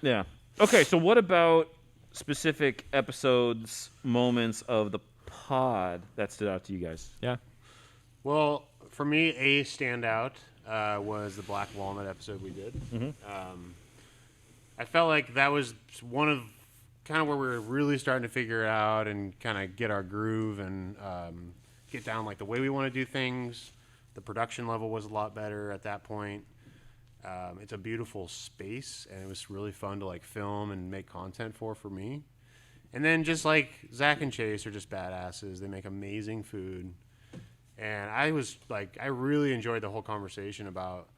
Yeah. Okay, so what about specific episodes, moments of the pod that stood out to you guys? Yeah. Well, for me, a standout was the Black Walnut episode we did. I felt like that was one of kind of where we were really starting to figure it out and kind of get our groove and get down like the way we want to do things. The production level was a lot better at that point. It's a beautiful space, and it was really fun to like film and make content for me. And then just like Zach and Chase are just badasses. They make amazing food. And I was like, I really enjoyed the whole conversation about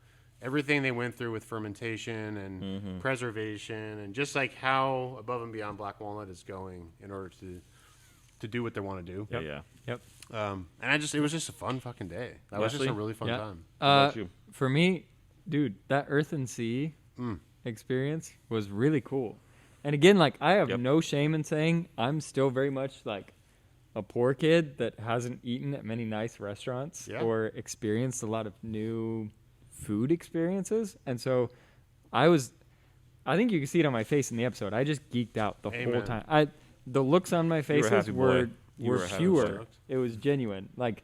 everything they went through with fermentation and preservation and just like how above and beyond Black Walnut is going in order to do what they want to do. Yep. Yeah. Yep. And it was just a fun fucking day. That was just Leslie? a really fun time. How about you? For me, dude, that Earth and Sea experience was really cool. And again, like I have no shame in saying I'm still very much like a poor kid that hasn't eaten at many nice restaurants or experienced a lot of new food experiences. And so I think you can see it on my face in the episode. I just geeked out the whole time. The looks on my faces were pure. It was genuine. Like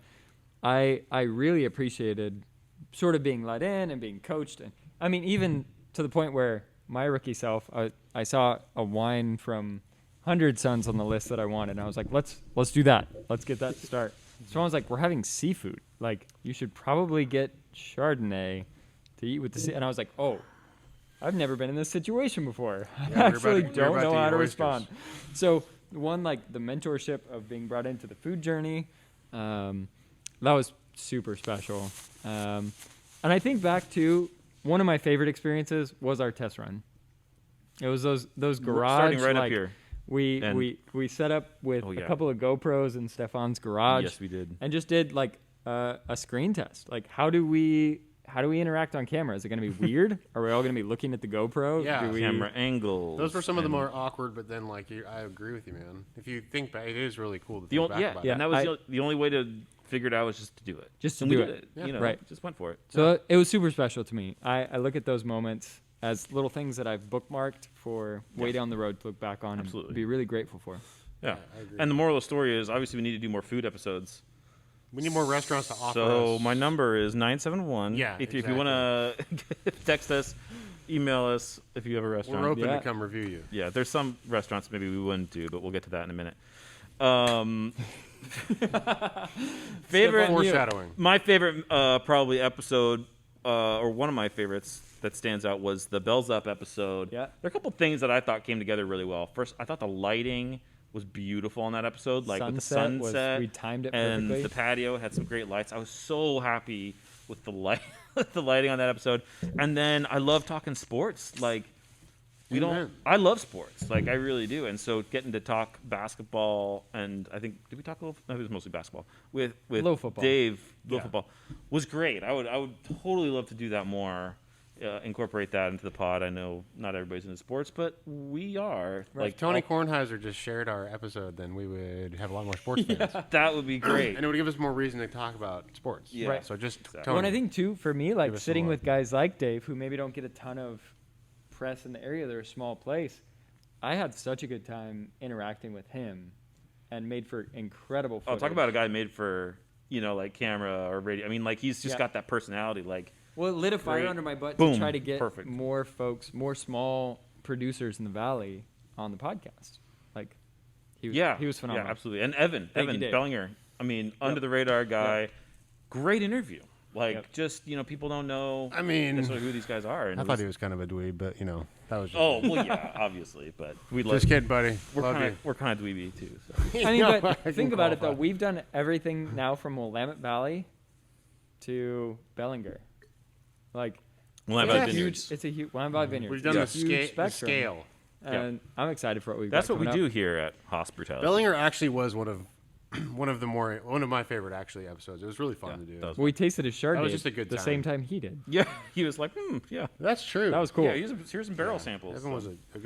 I really appreciated sort of being let in and being coached. And I mean, even to the point where my rookie self, I saw a wine from 100 Suns on the list that I wanted. And I was like, let's do that. Let's get that to start. So I was like, we're having seafood. Like, you should probably get Chardonnay to eat with the sea. And I was like, oh, I've never been in this situation before. I actually don't know how to respond. So one, like the mentorship of being brought into the food journey, that was super special. And I think back to one of my favorite experiences was our test run. It was those garage. Starting right like, up here. We set up with a couple of GoPros in Stefan's garage. Yes, we did. And just did like a screen test. Like, how do we interact on camera? Is it going to be weird? Are we all going to be looking at the GoPro? Yeah. Camera angles. Those were some of the more awkward, but then like I agree with you, man. If you think back, it is really cool to think back about it. And that was the only way to figure it out was just to do it. Just to and do we it. did it. Yeah. You know, Right. just went for it. So it was super special to me. I look at those moments as little things that I've bookmarked for way down the road to look back on and be really grateful for. Yeah. I agree. And the moral of the story is obviously we need to do more food episodes. We need more restaurants to offer So us. my number is 971. Yeah, If you want to text us, email us if you have a restaurant. We're open Yeah. to come review you. Yeah, there's some restaurants maybe we wouldn't do, but we'll get to that in a minute. Favorite Foreshadowing. My favorite probably episode, or one of my favorites that stands out was the Bells Up episode. Yeah. There are a couple things that I thought came together really well. First, I thought the lighting was beautiful on that episode, like with the sunset. We timed it and perfectly. the patio had some great lights. I was so happy with the light, the lighting on that episode. And then I love talking sports. Like I love sports. Like I really do. And so getting to talk basketball, and I think did we talk a little? No, it was mostly basketball with Little football. Dave. Little football was great. I would totally love to do that more. Incorporate that into the pod. I know not everybody's into sports, but we are. Right. Like Tony Kornheiser just shared our episode, then we would have a lot more sports fans. That would be great. And it would give us more reason to talk about sports. Yeah. Right. So just Exactly. Tony. Well, and I think too, for me, like Give us sitting some with guys like Dave, who maybe don't get a ton of press in the area, they're a small place. I had such a good time interacting with him, and made for incredible footage. Oh, talk about a guy made for like camera or radio. I mean, like he's just got that personality. Like, well, it lit a fire Great. under my butt Boom. to try to get Perfect. more folks, more small producers in the valley on the podcast. Like, he was phenomenal. Yeah, absolutely. And Evan you, Dave. Bellinger. I mean, under the radar guy. Great interview. Like, just people don't know. I mean, necessarily who these guys are. And I thought he was kind of a dweeb, but that was just Oh well, yeah, obviously, but we love. just kidding, buddy. Love you. We're kind of dweeby too. So. I mean, No, I but can think about it though. qualify. We've done everything now from Willamette Valley to Bellinger. Like, Willamette it's a Vineyards. huge. It's a huge Willamette Valley Vineyards. We've done It's a huge the spectrum. scale. And I'm excited for what we've That's got what we coming do up. here at Hospitality. Bellinger actually was one of my favorite actually episodes. It was really fun to do. that was- Well, we tasted his Chardonnay was just a good the time. same time he did. Yeah, he was like, yeah. That's true. That was cool. Yeah, here's some barrel samples. Evan so. was a good